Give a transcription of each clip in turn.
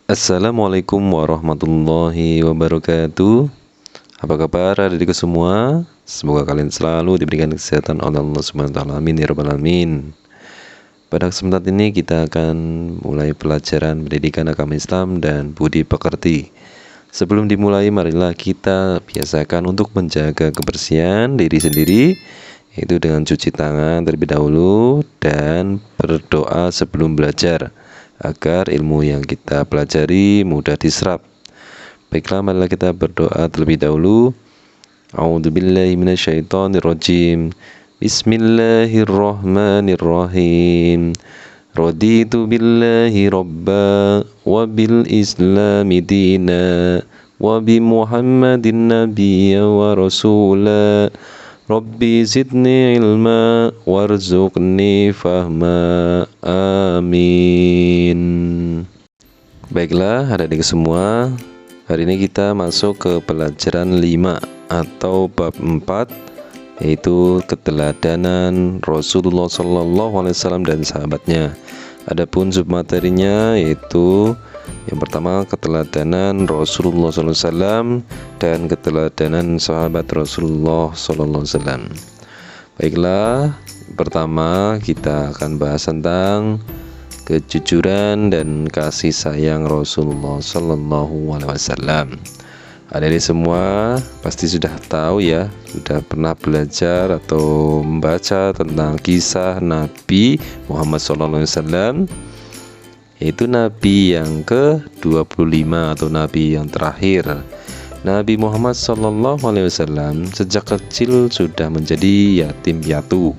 Assalamualaikum warahmatullahi wabarakatuh. Apa kabar adik-adikku semua? Semoga kalian selalu diberikan kesehatan oleh Allah Subhanahu wa taala. Amin ya rabbal alamin. Pada kesempatan ini kita akan mulai pelajaran pendidikan agama Islam dan budi pekerti. Sebelum dimulai, marilah kita biasakan untuk menjaga kebersihan diri sendiri, yaitu dengan cuci tangan terlebih dahulu dan berdoa sebelum belajar agar ilmu yang kita pelajari mudah diserap. Baiklah, marilah kita berdoa terlebih dahulu. A'udzubillahi minasyaitonirrajim. Bismillahirrahmanirrahim. Raditu billahi rabba wa bil islami dina wa bi Muhammadin nabiyya wa rasula. Rabbi zidni ilma warzuqni fahma. Amin. Baiklah adik-adik semua, hari ini kita masuk ke pelajaran 5 atau bab 4, yaitu keteladanan Rasulullah SAW dan sahabatnya. Adapun submaterinya yaitu yang pertama keteladanan Rasulullah SAW dan keteladanan sahabat Rasulullah SAW. Baiklah, pertama kita akan bahas tentang kejujuran dan kasih sayang Rasulullah SAW. Adik-adik semua pasti sudah tahu ya, sudah pernah belajar atau membaca tentang kisah Nabi Muhammad SAW, yaitu Nabi yang ke-25 atau Nabi yang terakhir. Nabi Muhammad SAW sejak kecil sudah menjadi yatim piatu.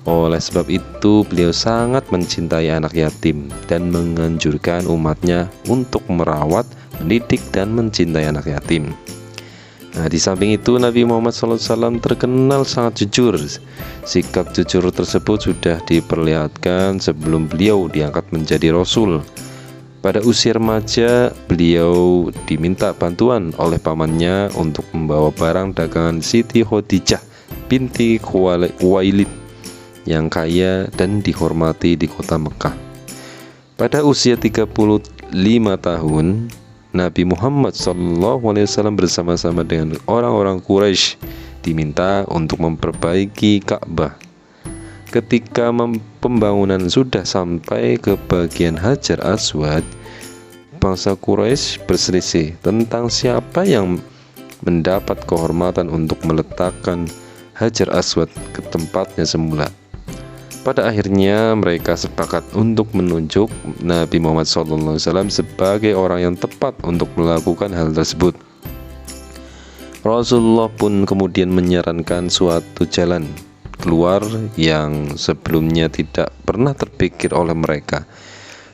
Oleh sebab itu beliau sangat mencintai anak yatim dan menganjurkan umatnya untuk merawat, mendidik, dan mencintai anak yatim. Nah, di samping itu Nabi Muhammad SAW terkenal sangat jujur. Sikap jujur tersebut sudah diperlihatkan sebelum beliau diangkat menjadi Rasul. Pada usia remaja, beliau diminta bantuan oleh pamannya untuk membawa barang dagangan Siti Khadijah binti Khuwailid yang kaya dan dihormati di kota Mekah. Pada usia 35 tahun, Nabi Muhammad SAW bersama-sama dengan orang-orang Quraisy diminta untuk memperbaiki Ka'bah. Ketika pembangunan sudah sampai ke bagian Hajar Aswad, bangsa Quraisy berselisih tentang siapa yang mendapat kehormatan untuk meletakkan Hajar Aswad ke tempatnya semula. Pada akhirnya mereka sepakat untuk menunjuk Nabi Muhammad SAW sebagai orang yang tepat untuk melakukan hal tersebut. Rasulullah pun kemudian menyarankan suatu jalan keluar yang sebelumnya tidak pernah terpikir oleh mereka.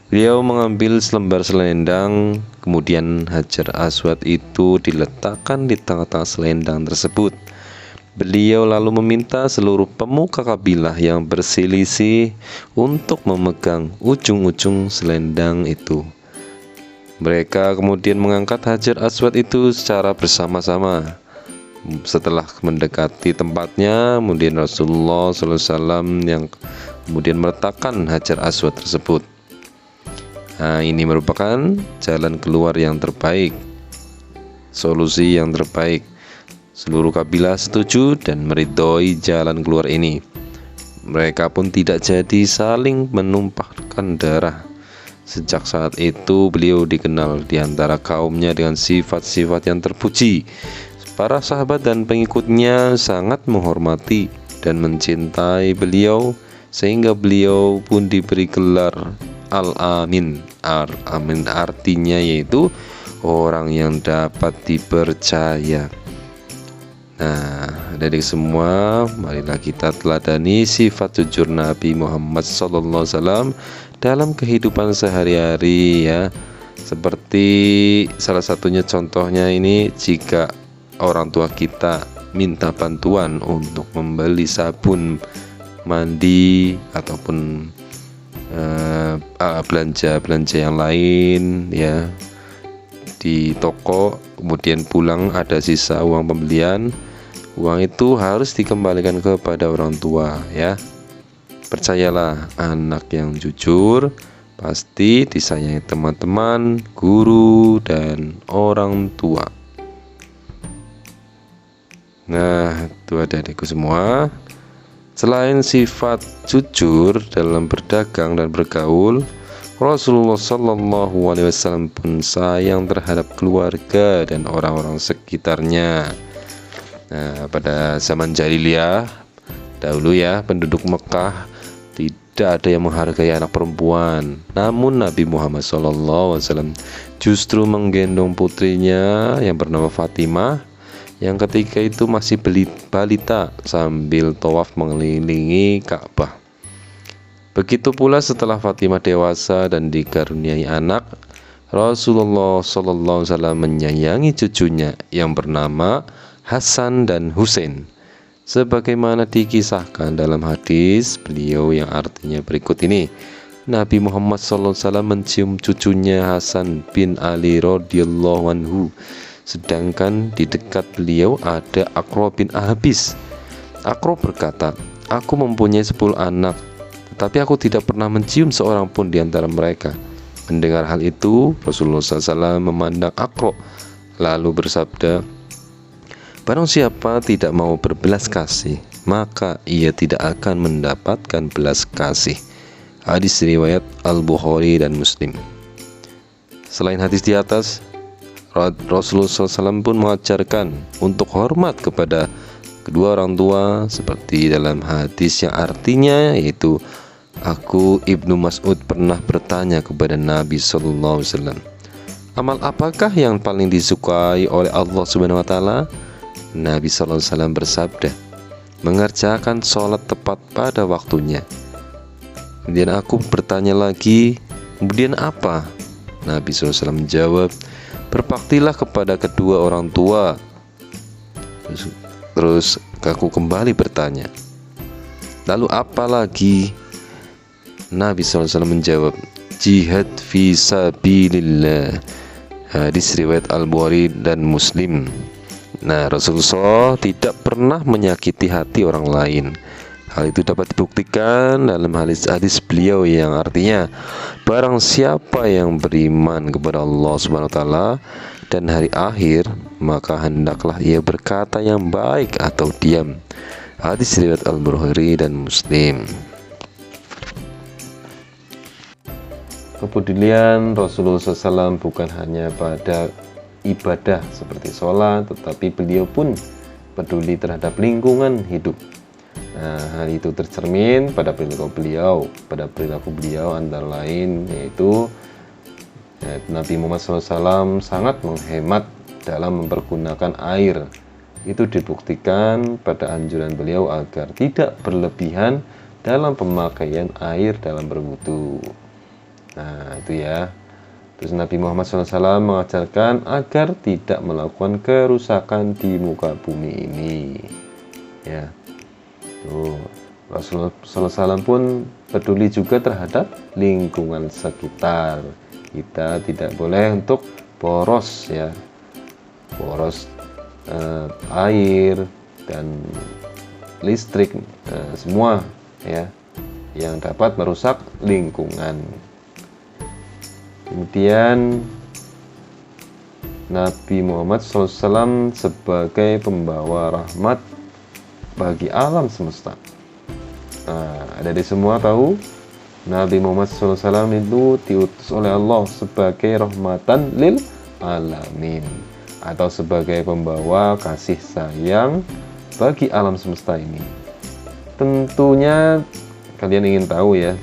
Beliau mengambil selembar selendang, kemudian Hajar Aswad itu diletakkan di tengah-tengah selendang tersebut. Beliau lalu meminta seluruh pemuka kabilah yang berselisih untuk memegang ujung-ujung selendang itu. Mereka kemudian mengangkat Hajar Aswad itu secara bersama-sama. Setelah mendekati tempatnya, kemudian Rasulullah SAW yang kemudian meletakkan Hajar Aswad tersebut. Nah, ini merupakan jalan keluar yang terbaik, solusi yang terbaik. Seluruh kabilah setuju dan meridhoi jalan keluar ini. Mereka pun tidak jadi saling menumpahkan darah. Sejak saat itu beliau dikenal di antara kaumnya dengan sifat-sifat yang terpuji. Para sahabat dan pengikutnya sangat menghormati dan mencintai beliau, sehingga beliau pun diberi gelar Al-Amin. Al-Amin artinya yaitu orang yang dapat dipercaya. Nah, dari semua, marilah kita teladani sifat jujur Nabi Muhammad SAW dalam kehidupan sehari-hari ya. Seperti salah satunya contohnya ini, jika orang tua kita minta bantuan untuk membeli sabun mandi ataupun belanja-belanja yang lain ya di toko, kemudian pulang ada sisa uang pembelian, uang itu harus dikembalikan kepada orang tua ya. Percayalah, anak yang jujur pasti disayangi teman-teman, guru, dan orang tua. Nah, itu adik-adikku semua. Selain sifat jujur dalam berdagang dan bergaul, Rasulullah Shallallahu Alaihi Wasallam pun sayang terhadap keluarga dan orang-orang sekitarnya. Nah, pada zaman jahiliyah dahulu ya, penduduk Mekah tidak ada yang menghargai anak perempuan. Namun Nabi Muhammad SAW justru menggendong putrinya yang bernama Fatimah, yang ketika itu masih balita, sambil tawaf mengelilingi Ka'bah. Begitu pula setelah Fatimah dewasa dan dikaruniai anak, Rasulullah SAW menyayangi cucunya yang bernama Hasan dan Husain, sebagaimana dikisahkan dalam hadis beliau yang artinya berikut ini. Nabi Muhammad SAW mencium cucunya Hasan bin Ali radhiyallahu anhu, sedangkan di dekat beliau ada Aqra bin Habis. Aqra berkata, "Aku mempunyai 10 anak, tetapi aku tidak pernah mencium seorang pun di antara mereka." Mendengar hal itu, Rasulullah SAW memandang Aqra lalu bersabda, "Barang siapa tidak mau berbelas kasih, maka ia tidak akan mendapatkan belas kasih." Hadis riwayat Al-Bukhari dan Muslim. Selain hadis di atas, Rasulullah SAW pun mengajarkan untuk hormat kepada kedua orang tua, seperti dalam hadis yang artinya yaitu, "Aku Ibnu Mas'ud pernah bertanya kepada Nabi SAW, amal apakah yang paling disukai oleh Allah Subhanahu Wa Taala?" Nabi SAW bersabda, "Mengerjakan sholat tepat pada waktunya." Kemudian aku bertanya lagi, "Kemudian apa?" Nabi SAW menjawab, "Berbaktilah kepada kedua orang tua." Terus aku kembali bertanya, "Lalu apa lagi?" Nabi SAW menjawab, "Jihad fi sabilillah." Hadis riwayat Al-Bukhari dan Muslim. Nah, Rasulullah tidak pernah menyakiti hati orang lain. Hal itu dapat dibuktikan dalam hadis beliau yang artinya, barang siapa yang beriman kepada Allah Subhanahu wa taala dan hari akhir, maka hendaklah ia berkata yang baik atau diam. Hadis riwayat Al-Bukhari dan Muslim. Kepedulian Rasulullah SAW bukan hanya pada ibadah seperti sholat, tetapi beliau pun peduli terhadap lingkungan hidup. Nah, hal itu tercermin pada perilaku beliau antara lain yaitu Nabi Muhammad SAW sangat menghemat dalam mempergunakan air. Itu dibuktikan pada anjuran beliau agar tidak berlebihan dalam pemakaian air dalam berwudu. Nah, itu ya. Terus Nabi Muhammad SAW mengajarkan agar tidak melakukan kerusakan di muka bumi ini. Ya, tuh. Rasulullah SAW pun peduli juga terhadap lingkungan sekitar. Kita tidak boleh untuk boros ya, boros air dan listrik, semua ya yang dapat merusak lingkungan. Kemudian Nabi Muhammad SAW sebagai pembawa rahmat bagi alam semesta. Ada di semua tahu Nabi Muhammad SAW itu diutus oleh Allah sebagai rahmatan lil alamin, atau sebagai pembawa kasih sayang bagi alam semesta ini. Tentunya kalian ingin tahu ya,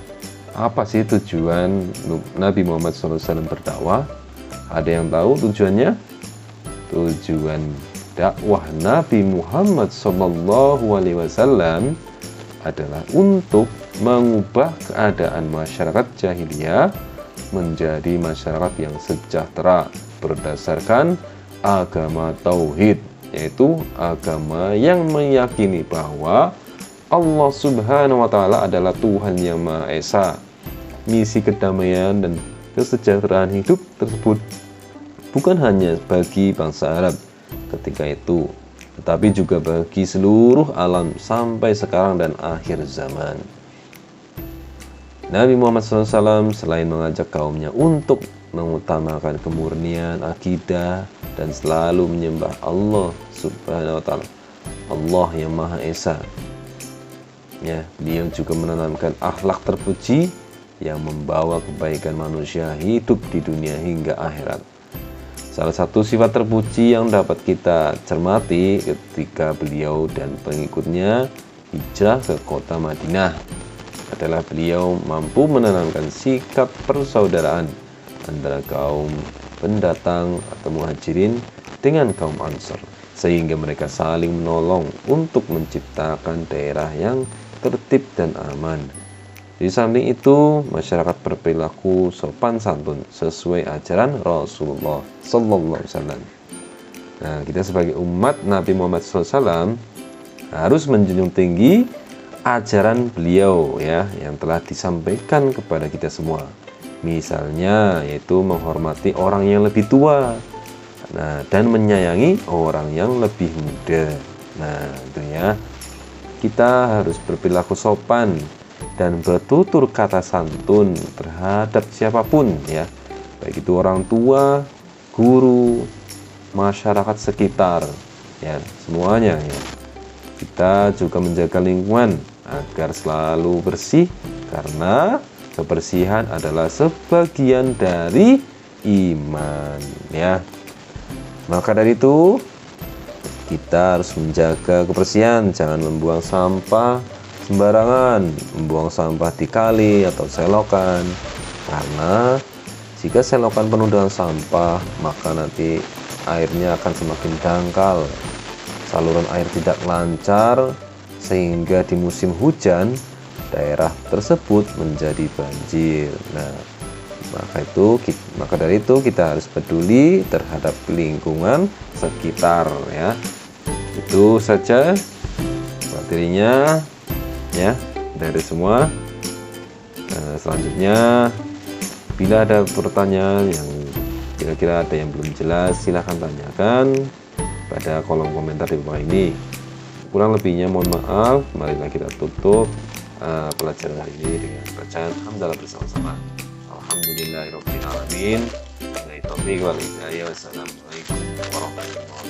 apa sih tujuan Nabi Muhammad SAW berdakwah? Ada yang tahu tujuannya? Tujuan dakwah Nabi Muhammad SAW adalah untuk mengubah keadaan masyarakat jahiliyah menjadi masyarakat yang sejahtera berdasarkan agama tauhid, yaitu agama yang meyakini bahwa Allah Subhanahu wa taala adalah Tuhan yang Maha Esa. Misi kedamaian dan kesejahteraan hidup tersebut bukan hanya bagi bangsa Arab ketika itu, tetapi juga bagi seluruh alam sampai sekarang dan akhir zaman. Nabi Muhammad SAW selain mengajak kaumnya untuk mengutamakan kemurnian akidah dan selalu menyembah Allah Subhanahu wa Ta'ala, Allah yang Maha Esa, ya, beliau juga menanamkan akhlak terpuji yang membawa kebaikan manusia hidup di dunia hingga akhirat. Salah satu sifat terpuji yang dapat kita cermati ketika beliau dan pengikutnya hijrah ke kota Madinah adalah beliau mampu menanamkan sikap persaudaraan antara kaum pendatang atau muhajirin dengan kaum Ansor, sehingga mereka saling menolong untuk menciptakan daerah yang tertib dan aman. Di samping itu, masyarakat berperilaku sopan santun sesuai ajaran Rasulullah Sallallahu Alaihi Wasallam. Nah, kita sebagai umat Nabi Muhammad SAW harus menjunjung tinggi ajaran beliau, ya, yang telah disampaikan kepada kita semua. Misalnya yaitu menghormati orang yang lebih tua, nah, dan menyayangi orang yang lebih muda. Nah, itu ya, kita harus berperilaku sopan dan bertutur kata santun terhadap siapapun, ya, baik itu orang tua, guru, masyarakat sekitar, ya, semuanya, ya. Kita juga menjaga lingkungan agar selalu bersih, karena kebersihan adalah sebagian dari iman, ya. Maka dari itu kita harus menjaga kebersihan, jangan membuang sampah sembarangan, membuang sampah di kali atau selokan, karena jika selokan penuh dengan sampah maka nanti airnya akan semakin dangkal, saluran air tidak lancar, sehingga di musim hujan daerah tersebut menjadi banjir. Nah, maka dari itu kita harus peduli terhadap lingkungan sekitar, ya. Itu saja materinya, ya, dari semua. Selanjutnya, bila ada pertanyaan yang kira-kira ada yang belum jelas, silahkan tanyakan pada kolom komentar di bawah ini. Kurang lebihnya mohon maaf. Marilah kita tutup pelajaran hari ini dengan bacaan hamdalah bersama-sama. Alhamdulillahirabbil alamin. Wassalamualaikum warahmatullahi wabarakatuh.